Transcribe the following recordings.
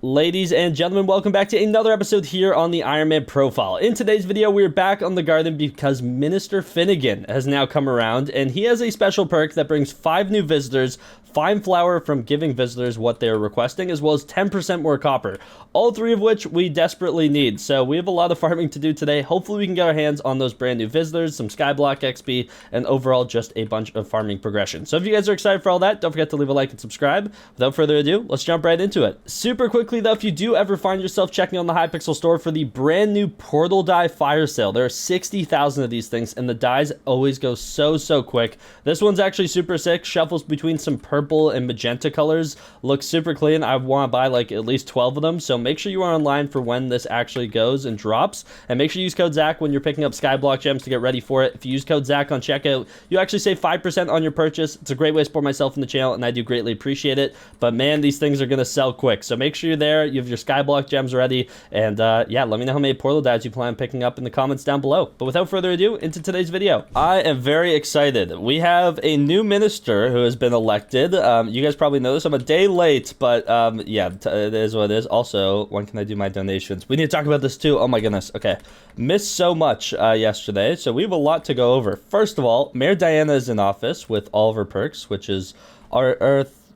Ladies and gentlemen, welcome back to another episode here on the Ironman Profile. In today's video, we're back on the garden because Minister Finnegan has now come around, and he has a special perk that brings 5 new visitors, fine flour from giving visitors what they're requesting, as well as 10% more copper, all 3 of which we desperately need. So we have a lot of farming to do today. Hopefully we can get our hands on those brand new visitors, some Skyblock XP, and overall just a bunch of farming progression. So if you guys are excited for all that, don't forget to leave a like and subscribe. Without further ado, let's jump right into it. Super quickly though, if you do ever find yourself checking on the Hypixel store for the brand new portal die fire sale, there are 60,000 of these things, and the dies always go so quick. This one's actually super sick, shuffles between some purple and magenta colors, looks super clean. I want to buy like at least 12 of them, so make sure you are online for when this actually goes and drops, and make sure you use code Zach when you're picking up Skyblock gems to get ready for it. If you use code Zach on checkout, you actually save 5% on your purchase. It's a great way to support myself in the channel, and I do greatly appreciate it. But man, these things are going to sell quick, so make sure you're there, you have your Skyblock gems ready, and yeah, let me know how many portal dies you plan on picking up in the comments down below. But without further ado, into today's video. I am very excited. We have a new minister who has been elected. You guys probably know this. I'm a day late, but yeah, it is what it is. Also, when can I do my donations? We need to talk about this too. Oh my goodness. Okay. Missed so much yesterday, so we have a lot to go over. First of all, Mayor Diana is in office with all of her perks, which is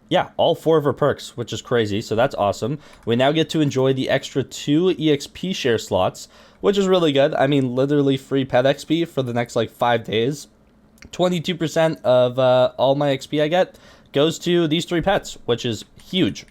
yeah, all 4 of her perks, which is crazy, so that's awesome. We now get to enjoy the extra 2 EXP share slots, which is really good. I mean, literally free pet XP for the next, like, 5 days. 22% of all my XP I get goes to these 3 pets, which is huge.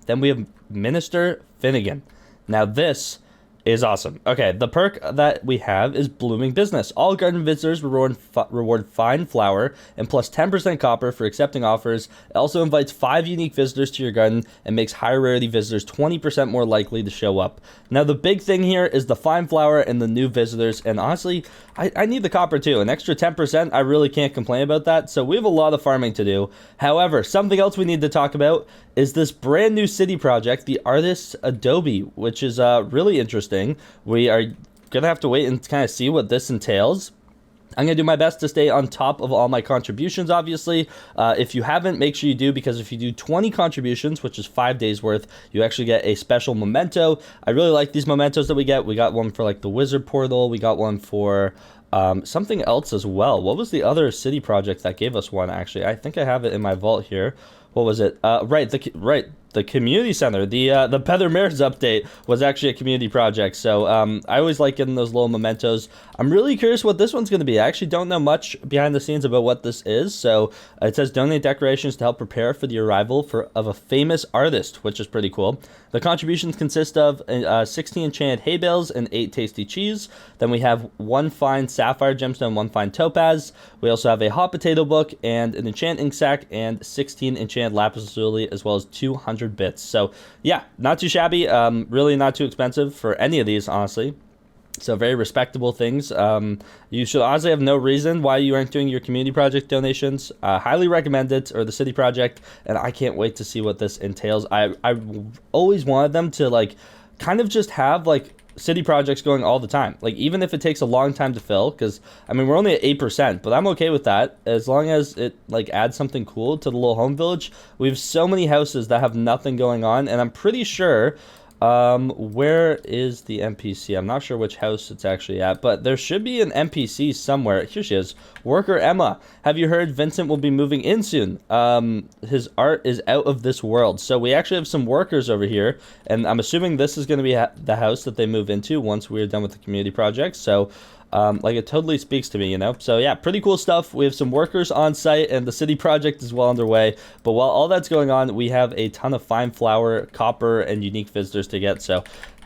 Then we have Minister Finnegan. Now, this is awesome. Okay, the perk that we have is Blooming Business. All garden visitors reward fine flour and plus 10% copper for accepting offers. It also invites 5 unique visitors to your garden and makes higher rarity visitors 20% more likely to show up. Now, the big thing here is the fine flour and the new visitors, and honestly, I need the copper too. An extra 10%, I really can't complain about that, so we have a lot of farming to do. However, something else we need to talk about is this brand new city project, the Artist's Adobe, which is really interesting. We are gonna have to wait and kind of see what this entails. I'm going to do my best to stay on top of all my contributions, obviously. If you haven't, make sure you do, because if you do 20 contributions, which is 5 days worth, you actually get a special memento. I really like these mementos that we get. We got one for like the wizard portal. We got one for something else as well. What was the other city project that gave us one, actually? I think I have it in my vault here. What was it? The community center, the Better Mares update was actually a community project. So I always like getting those little mementos. I'm really curious what this one's going to be. I actually don't know much behind the scenes about what this is. So it says donate decorations to help prepare for the arrival of a famous artist, which is pretty cool. The contributions consist of 16 enchanted hay bales and 8 tasty cheese. Then we have 1 fine sapphire gemstone, 1 fine topaz. We also have a hot potato book and an enchanted ink sac and 16 enchanted lapis lazuli, as well as 200 bits. So yeah, not too shabby. Really not too expensive for any of these, honestly. So very respectable things. You should honestly have no reason why you aren't doing your community project donations. Highly recommend it, or the city project, and I can't wait to see what this entails. I always wanted them to like kind of just have like city projects going all the time, like even if it takes a long time to fill, because I mean we're only at 8%, but I'm okay with that as long as it like adds something cool to the little home village. We have so many houses that have nothing going on, and I'm pretty sure where is the NPC? I'm not sure which house it's actually at, but there should be an NPC somewhere. Here she is. Worker Emma. Have you heard Vincent will be moving in soon? His art is out of this world. So we actually have some workers over here, and I'm assuming this is going to be the house that they move into once we're done with the community project. So like it totally speaks to me, you know? So yeah, pretty cool stuff. We have some workers on site, and the city project is well underway. But while all that's going on, we have a ton of fine flour, copper, and unique visitors to get. So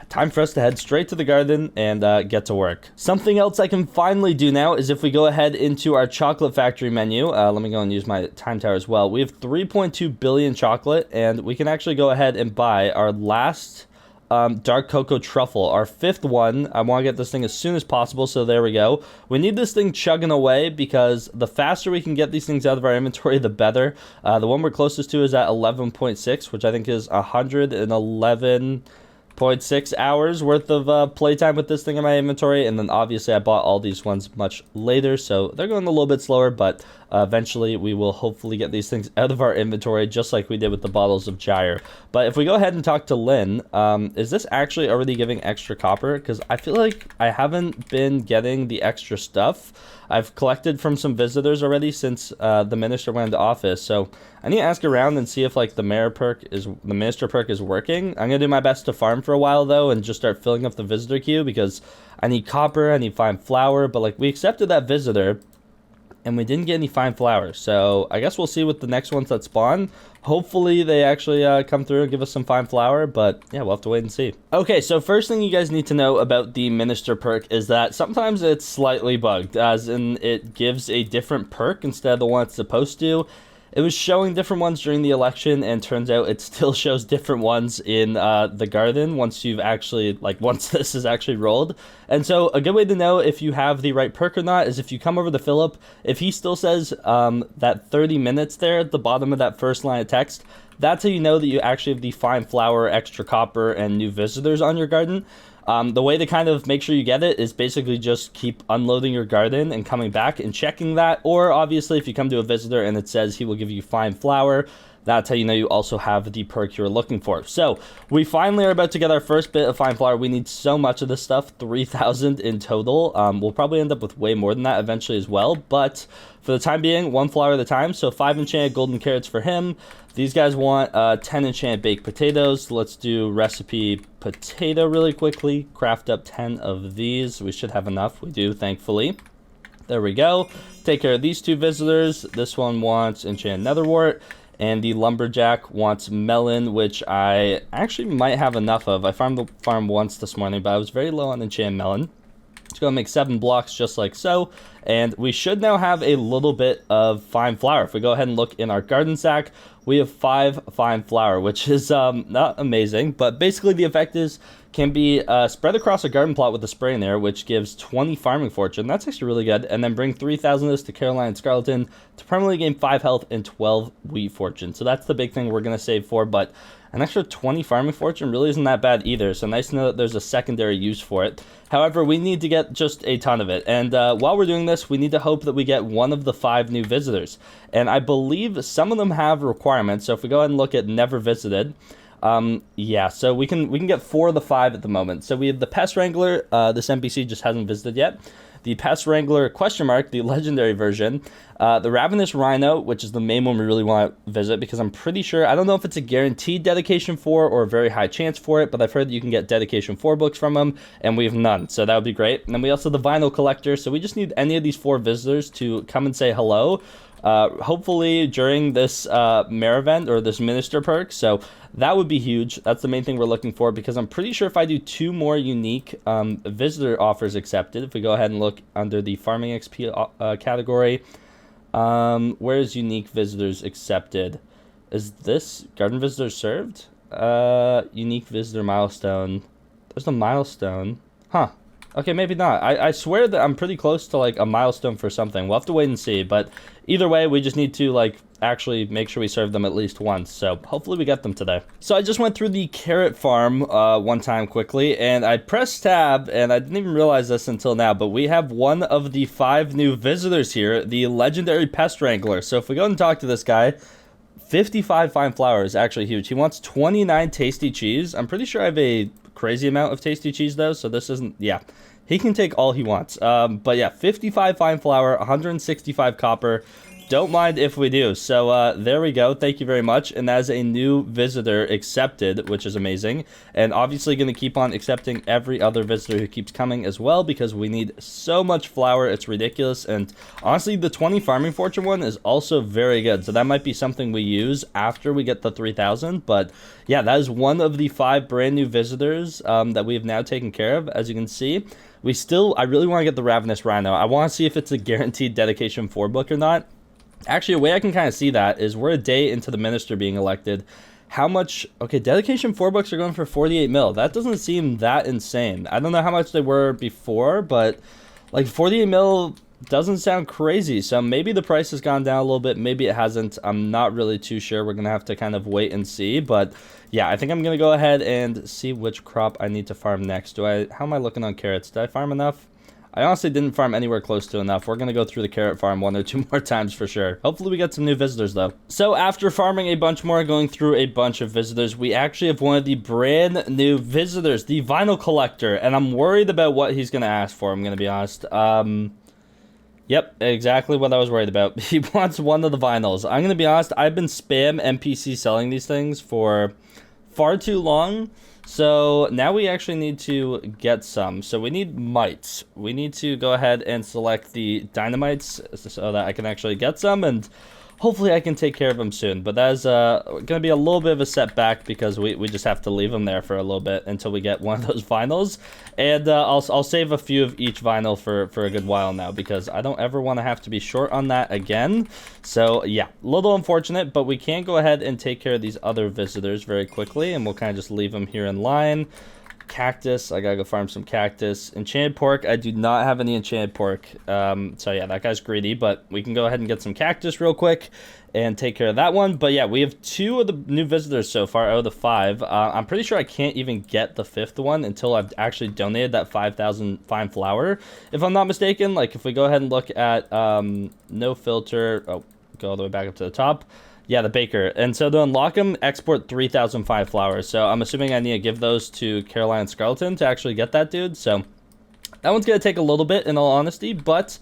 time for us to head straight to the garden and get to work. Something else I can finally do now is if we go ahead into our chocolate factory menu. Let me go and use my time tower as well. We have 3.2 billion chocolate, and we can actually go ahead and buy our last dark cocoa truffle, our 5th one. I want to get this thing as soon as possible, so there we go. We need this thing chugging away, because the faster we can get these things out of our inventory, the better. The one we're closest to is at 11.6, which I think is 111 0.6 hours worth of playtime with this thing in my inventory, and then obviously I bought all these ones much later, so they're going a little bit slower, but Eventually, we will hopefully get these things out of our inventory, just like we did with the bottles of gyre. But if we go ahead and talk to Lynn, is this actually already giving extra copper? Because I feel like I haven't been getting the extra stuff. I've collected from some visitors already since the minister went into office. So I need to ask around and see if like the minister perk is working. I'm gonna do my best to farm for a while though, and just start filling up the visitor queue, because I need copper, I need fine flour. But like, we accepted that visitor and we didn't get any fine flour, so I guess we'll see with the next ones that spawn. Hopefully they actually come through and give us some fine flour, but yeah, we'll have to wait and see. Okay, so first thing you guys need to know about the minister perk is that sometimes it's slightly bugged, as in it gives a different perk instead of the one it's supposed to. It was showing different ones during the election, and turns out it still shows different ones in the garden once you've actually, once this is actually rolled. And so a good way to know if you have the right perk or not is if you come over to Philip, if he still says that 30 minutes there at the bottom of that first line of text, that's how you know that you actually have the fine flour, extra copper, and new visitors on your garden. The way to kind of make sure you get it is basically just keep unloading your garden and coming back and checking that. Or obviously, if you come to a visitor and it says he will give you fine flour, that's how you know you also have the perk you're looking for. So we finally are about to get our first bit of fine flour. We need so much of this stuff, 3,000 in total. We'll probably end up with way more than that eventually as well, but for the time being, 1 flour at a time. So 5 enchanted golden carrots for him. These guys want 10 enchanted baked potatoes. Let's do recipe potato really quickly. Craft up 10 of these. We should have enough. We do, thankfully. There we go. Take care of these 2 visitors. This one wants enchanted netherwort. And the lumberjack wants melon, which I actually might have enough of. I farmed the farm once this morning, but I was very low on enchanted melon. It's going to make 7 blocks just like so. And we should now have a little bit of fine flour. If we go ahead and look in our garden sack, we have 5 fine flour, which is not amazing. But basically the effect can be spread across a garden plot with a spray in there, which gives 20 farming fortune. That's actually really good. And then bring 3,000 of this to Caroline and Scarleton to permanently gain 5 health and 12 wheat fortune. So that's the big thing we're going to save for. But an extra 20 farming fortune really isn't that bad either. So nice to know that there's a secondary use for it. However, we need to get just a ton of it. And while we're doing this, we need to hope that we get one of the 5 new visitors. And I believe some of them have requirements. So if we go ahead and look at never visited, yeah, so we can get 4 of the 5 at the moment. So we have the Pest Wrangler, this NPC just hasn't visited yet. The Pest Wrangler question mark, the legendary version. The Ravenous Rhino, which is the main one we really want to visit, because I'm pretty sure, I don't know if it's a guaranteed dedication 4 or a very high chance for it, but I've heard that you can get dedication 4 books from them, and we have none, so that would be great. And then we also have the Vinyl Collector, so we just need any of these 4 visitors to come and say hello. Hopefully during this mayor event or this minister perk, so that would be huge. That's the main thing we're looking for, because I'm pretty sure if I do 2 more unique visitor offers accepted, if we go ahead and look under the farming XP category, where's unique visitors accepted? Is this garden visitors served? Unique visitor milestone. There's a milestone. Huh. Okay, maybe not. I swear that I'm pretty close to like a milestone for something. We'll have to wait and see, but either way, we just need to like actually make sure we serve them at least once, so hopefully we get them today. So I just went through the carrot farm one time quickly, and I pressed tab, and I didn't even realize this until now, but we have one of the 5 new visitors here, the legendary Pest Wrangler. So if we go and talk to this guy, 55 fine flour is actually huge. He wants 29 tasty cheese. I'm pretty sure I have a crazy amount of tasty cheese though, so this isn't, yeah, he can take all he wants. But yeah, 55 fine flour, 165 copper. Don't mind if we do. So there we go. Thank you very much. And that is a new visitor accepted, which is amazing. And obviously going to keep on accepting every other visitor who keeps coming as well, because we need so much flour. It's ridiculous. And honestly, the 20 farming fortune one is also very good. So that might be something we use after we get the 3,000. But yeah, that is one of the 5 brand new visitors that we have now taken care of. As you can see, I really want to get the Ravenous Rhino. I want to see if it's a guaranteed dedication 4 book or not. Actually, a way I can kind of see that is we're a day into the minister being elected. How much... Okay, dedication 4 books are going for 48 mil. That doesn't seem that insane. I don't know how much they were before, but like 48 mil doesn't sound crazy. So maybe the price has gone down a little bit. Maybe it hasn't. I'm not really too sure. We're going to have to kind of wait and see. But yeah, I think I'm going to go ahead and see which crop I need to farm next. How am I looking on carrots? Did I farm enough? I honestly didn't farm anywhere close to enough. We're going to go through the carrot farm 1 or 2 more times for sure. Hopefully we get some new visitors though. So after farming a bunch more, going through a bunch of visitors, we actually have one of the brand new visitors, the vinyl collector. And I'm worried about what he's going to ask for, I'm going to be honest. Yep, exactly what I was worried about. He wants one of the vinyls. I'm going to be honest, I've been spam NPC selling these things for far too long. So now we actually need to get some. So we need mites. We need to go ahead and select the dynamites so that I can actually get some, and hopefully I can take care of them soon. But that is going to be a little bit of a setback because we just have to leave them there for a little bit until we get one of those vinyls. And I'll save a few of each vinyl for a good while now because I don't ever want to have to be short on that again. So yeah, a little unfortunate, but we can go ahead and take care of these other visitors very quickly, and we'll kind of just leave them here in line. Cactus, I gotta go farm some cactus. Enchanted pork, I do not have any enchanted pork. So yeah, that guy's greedy, but we can go ahead and get some cactus real quick and take care of that one. But yeah, we have 2 of the new visitors so far out of the 5. I'm pretty sure I can't even get the 5th one until I've actually donated that 5,000 fine flour, if I'm not mistaken. Like if we go ahead and look at no filter, oh, go all the way back up to the top. Yeah, the baker. And so to unlock them, export 3,005 flowers. So I'm assuming I need to give those to Caroline Scarleton to actually get that dude. So that one's going to take a little bit, in all honesty, but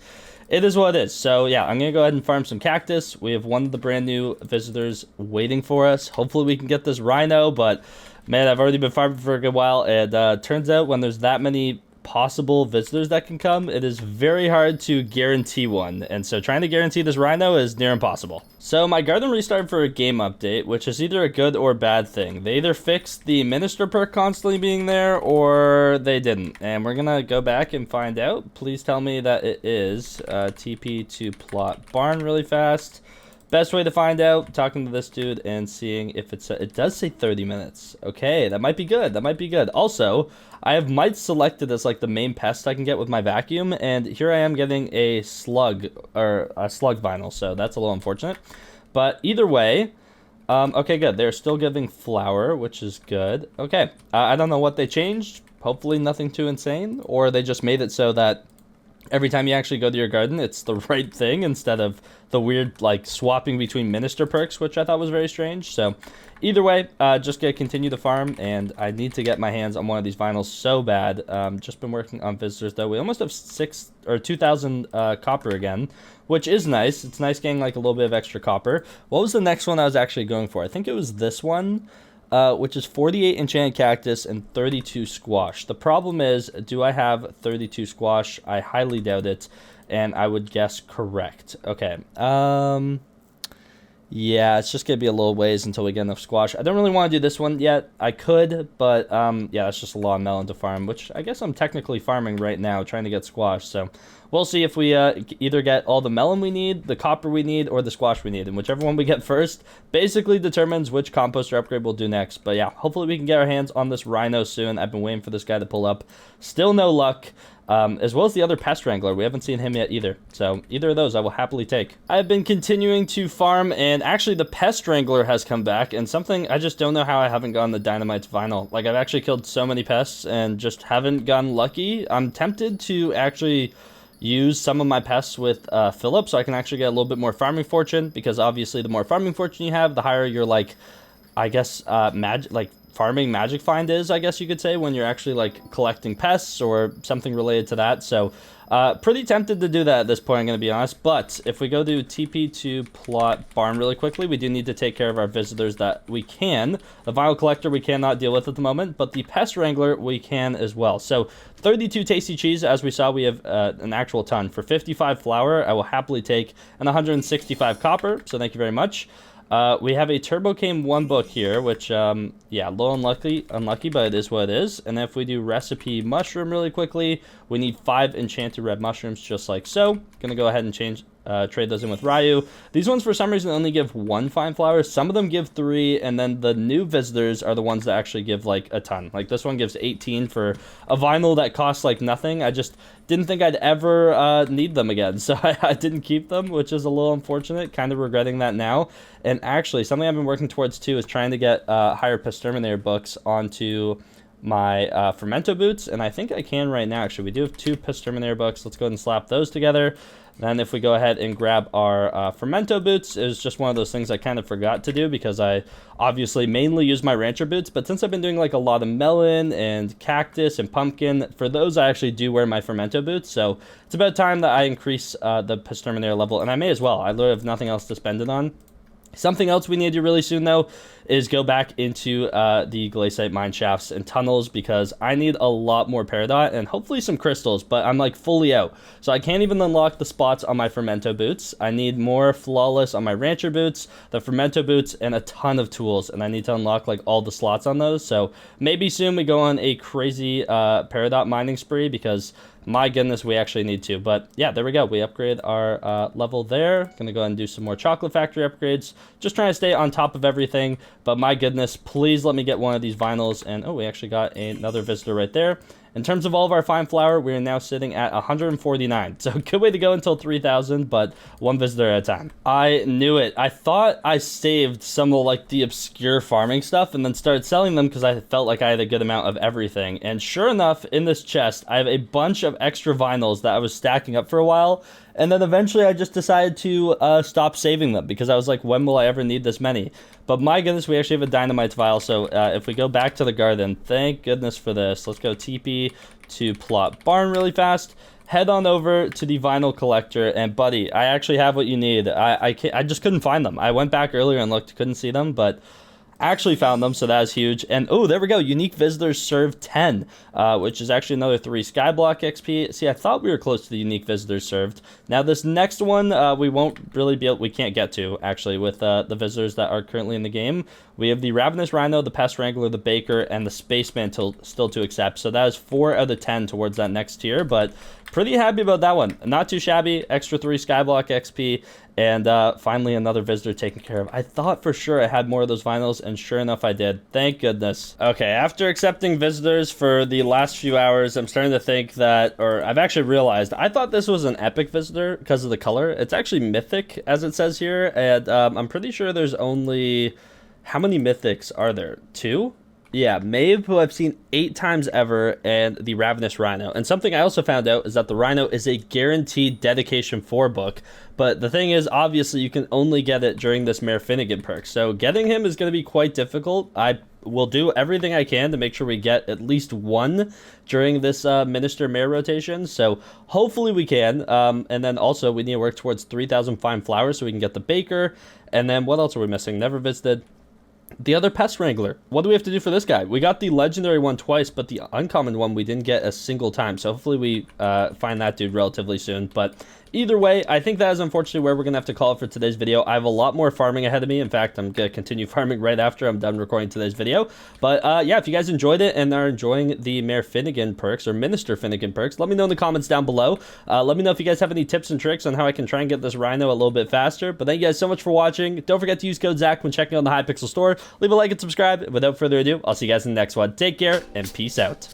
it is what it is. So yeah, I'm going to go ahead and farm some cactus. We have one of the brand new visitors waiting for us. Hopefully we can get this rhino, but man, I've already been farming for a good while. And turns out when there's that many possible visitors that can come, it is very hard to guarantee one, and so trying to guarantee this rhino is near impossible. So my garden restarted for a game update, which is either a good or bad thing. They either fixed the minister perk constantly being there, or they didn't, and we're gonna go back and find out. Please tell me that it is. TP to plot barn really fast. Best way to find out, talking to this dude and seeing if it's it does say 30 minutes. Okay, that might be good. That might be good. Also, I have mites selected as like the main pest I can get with my vacuum, and here I am getting a slug or a slug vinyl, so that's a little unfortunate. But either way, okay, good. They're still giving flour, which is good. Okay, I don't know what they changed. Hopefully nothing too insane, or they just made it so that every time you actually go to your garden, it's the right thing instead of the weird, like, swapping between minister perks, which I thought was very strange. So, either way, just gonna continue to farm, and I need to get my hands on one of these vinyls so bad. Just been working on visitors, though. We almost have 2,000 copper again, which is nice. It's nice getting, like, a little bit of extra copper. What was the next one I was actually going for? I think it was this one. Which is 48 enchanted cactus and 32 squash. The problem is, do I have 32 squash? I highly doubt it, and I would guess correct. Okay, yeah, it's just gonna be a little ways until we get enough squash. I don't really want to do this one yet. I could, but yeah, that's just a lot of melon to farm, which I guess I'm technically farming right now, trying to get squash. So we'll see if we either get all the melon we need, the copper we need, or the squash we need. And whichever one we get first basically determines which composter upgrade we'll do next. But yeah, hopefully we can get our hands on this rhino soon. I've been waiting for this guy to pull up. Still no luck. As well as the other pest wrangler. We haven't seen him yet either. So either of those I will happily take. I've been continuing to farm, and actually the pest wrangler has come back, and something I just don't know how I haven't gotten the dynamite's vinyl. Like, I've actually killed so many pests and just haven't gotten lucky. I'm tempted to actually use some of my pests with Philip, so I can actually get a little bit more farming fortune, because obviously the more farming fortune you have, the higher your, like, I guess, farming magic find is, I guess you could say, when you're actually, like, collecting pests or something related to that. So pretty tempted to do that at this point, I'm going to be honest. But if we go to TP to plot barn really quickly, we do need to take care of our visitors that we can. The vinyl collector we cannot deal with at the moment, but the pest wrangler we can as well. So 32 tasty cheese, as we saw, we have an actual ton. For 55 flour, I will happily take, and 165 copper, so thank you very much. We have a Turbo Cane 1 book here, which, yeah, a little unlucky, but it is what it is. And if we do recipe mushroom really quickly, we need 5 enchanted red mushrooms, just like so. Gonna go ahead and trade those in with Ryu. These ones, for some reason, only give 1 fine flower. Some of them give 3, and then the new visitors are the ones that actually give, like, a ton. Like, this one gives 18 for a vinyl that costs, like, nothing. I just didn't think I'd ever need them again, so I didn't keep them, which is a little unfortunate. Kind of regretting that now. And actually, something I've been working towards, too, is trying to get higher Pest Terminator books onto my Fermento boots, and I think I can right now. Actually, we do have 2 Pis Terminator books. Let's go ahead and slap those together. Then if we go ahead and grab our Fermento boots, it was just one of those things I kind of forgot to do because I obviously mainly use my Rancher boots, but since I've been doing like a lot of melon and cactus and pumpkin, for those I actually do wear my Fermento boots, so it's about time that I increase the Pis Terminator level, and I may as well. I literally have nothing else to spend it on. Something else we need to do really soon, though, is go back into the glaciate mine shafts and tunnels because I need a lot more peridot and hopefully some crystals, but I'm like fully out. So I can't even unlock the spots on my Fermento boots. I need more flawless on my Rancher boots, the Fermento boots, and a ton of tools, and I need to unlock like all the slots on those. So maybe soon we go on a crazy peridot mining spree because my goodness, we actually need to. But yeah, there we go. We upgrade our level there. Gonna go ahead and do some more chocolate factory upgrades. Just trying to stay on top of everything. But my goodness, please let me get one of these vinyls. And oh, we actually got another visitor right there. In terms of all of our fine flour, we are now sitting at 149. So good way to go until 3,000, but one visitor at a time. I knew it. I thought I saved some of like the obscure farming stuff and then started selling them because I felt like I had a good amount of everything. And sure enough, in this chest, I have a bunch of extra vinyls that I was stacking up for a while. And then eventually I just decided to stop saving them because I was like, when will I ever need this many? But my goodness, we actually have a dynamite vial. So if we go back to the garden, thank goodness for this. Let's go TP to plot barn really fast. Head on over to the vinyl collector. And buddy, I actually have what you need. I just couldn't find them. I went back earlier and looked, couldn't see them, but actually found them, so that is huge. And oh, there we go, unique visitors served 10, which is actually another 3 skyblock XP. See, I thought we were close to the unique visitors served. Now this next one we won't really be able, we can't get to actually with the visitors that are currently in the game. We have the Ravenous Rhino, the Pest Wrangler, the Baker, and the Spaceman still to accept. So that is 4 out of 10 towards that next tier, but pretty happy about that one. Not too shabby. Extra 3 skyblock XP, and finally another visitor taken care of. I thought for sure I had more of those vinyls, and sure enough I did. Thank goodness. Okay, after accepting visitors for the last few hours, I'm starting to think that, or I've actually realized, I thought this was an epic visitor because of the color. It's actually mythic, as it says here, and I'm pretty sure there's only, how many mythics are there? 2? Yeah, Maeve, who I've seen 8 times ever, and the Ravenous Rhino. And something I also found out is that the Rhino is a guaranteed Dedication 4 book. But the thing is, obviously, you can only get it during this Mayor Finnegan perk. So getting him is going to be quite difficult. I will do everything I can to make sure we get at least 1 during this Minister Mayor rotation. So hopefully we can. And then also, we need to work towards 3,000 fine flowers so we can get the Baker. And then what else are we missing? Never visited. The other Pest Wrangler. What do we have to do for this guy? We got the legendary one twice, but the uncommon one we didn't get a single time. So hopefully we find that dude relatively soon. But either way, I think that is unfortunately where we're going to have to call it for today's video. I have a lot more farming ahead of me. In fact, I'm going to continue farming right after I'm done recording today's video. But yeah, if you guys enjoyed it and are enjoying the Mayor Finnegan perks or Minister Finnegan perks, let me know in the comments down below. Let me know if you guys have any tips and tricks on how I can try and get this Rhino a little bit faster. But thank you guys so much for watching. Don't forget to use code Zach when checking out the Hypixel store. Leave a like and subscribe. Without further ado, I'll see you guys in the next one. Take care and peace out.